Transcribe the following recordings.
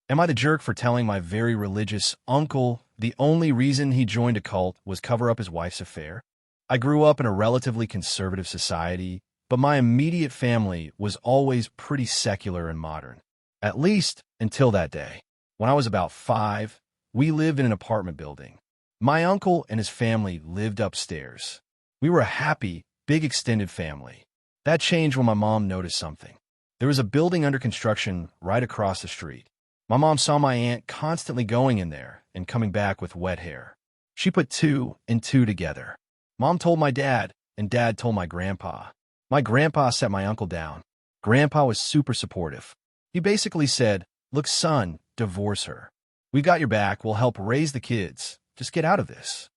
Am I the jerk for telling my very religious uncle the only reason he joined a cult was cover up his wife's affair? I grew up in a relatively conservative society, but my immediate family was always pretty secular and modern. At least until that day. When I was about 5, we lived in an apartment building. My uncle and his family lived upstairs. We were a happy, big extended family. That changed when my mom noticed something. There was a building under construction right across the street. My mom saw my aunt constantly going in there and coming back with wet hair. She put 2 and 2 together. Mom told my dad, and Dad told my grandpa. My grandpa sat my uncle down. Grandpa was super supportive. He basically said, "Look, son, divorce her. We got your back, we'll help raise the kids. Just get out of this."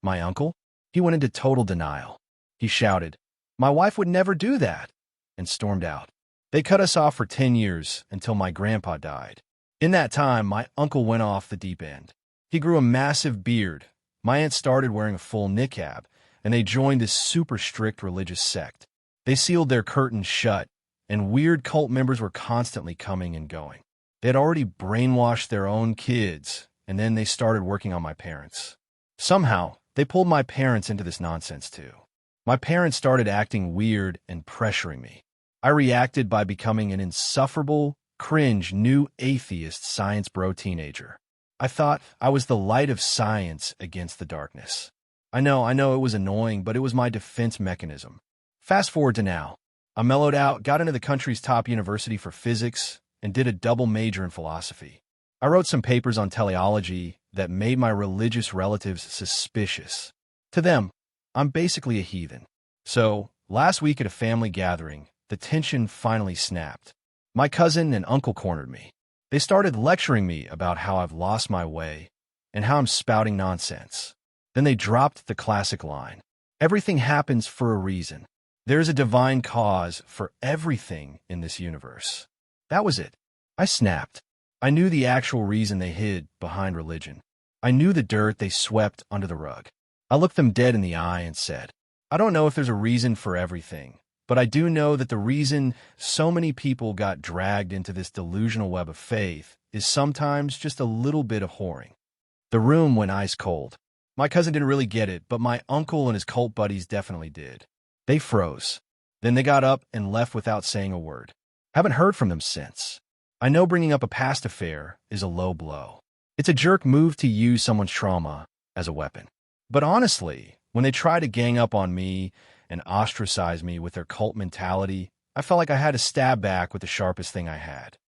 My uncle? He went into total denial. He shouted, "My wife would never do that," and stormed out. They cut us off for 10 years until my grandpa died. In that time, my uncle went off the deep end. He grew a massive beard. My aunt started wearing a full niqab, and they joined this super strict religious sect. They sealed their curtains shut, and weird cult members were constantly coming and going. They had already brainwashed their own kids, and then they started working on my parents. Somehow, they pulled my parents into this nonsense too. My parents started acting weird and pressuring me. I reacted by becoming an insufferable, cringe, new atheist science bro teenager. I thought I was the light of science against the darkness. I know it was annoying, but it was my defense mechanism. Fast forward to now. I mellowed out, got into the country's top university for physics, and did a double major in philosophy. I wrote some papers on teleology that made my religious relatives suspicious. To them, I'm basically a heathen. So, last week at a family gathering, the tension finally snapped. My cousin and uncle cornered me. They started lecturing me about how I've lost my way and how I'm spouting nonsense. Then they dropped the classic line. Everything happens for a reason. There's a divine cause for everything in this universe. That was it. I snapped. I knew the actual reason they hid behind religion. I knew the dirt they swept under the rug. I looked them dead in the eye and said, I don't know if there's a reason for everything, but I do know that the reason so many people got dragged into this delusional web of faith is sometimes just a little bit of whoring. The room went ice cold. My cousin didn't really get it, but my uncle and his cult buddies definitely did. They froze. Then they got up and left without saying a word. Haven't heard from them since. I know bringing up a past affair is a low blow. It's a jerk move to use someone's trauma as a weapon. But honestly, when they try to gang up on me and ostracize me with their cult mentality, I felt like I had to stab back with the sharpest thing I had.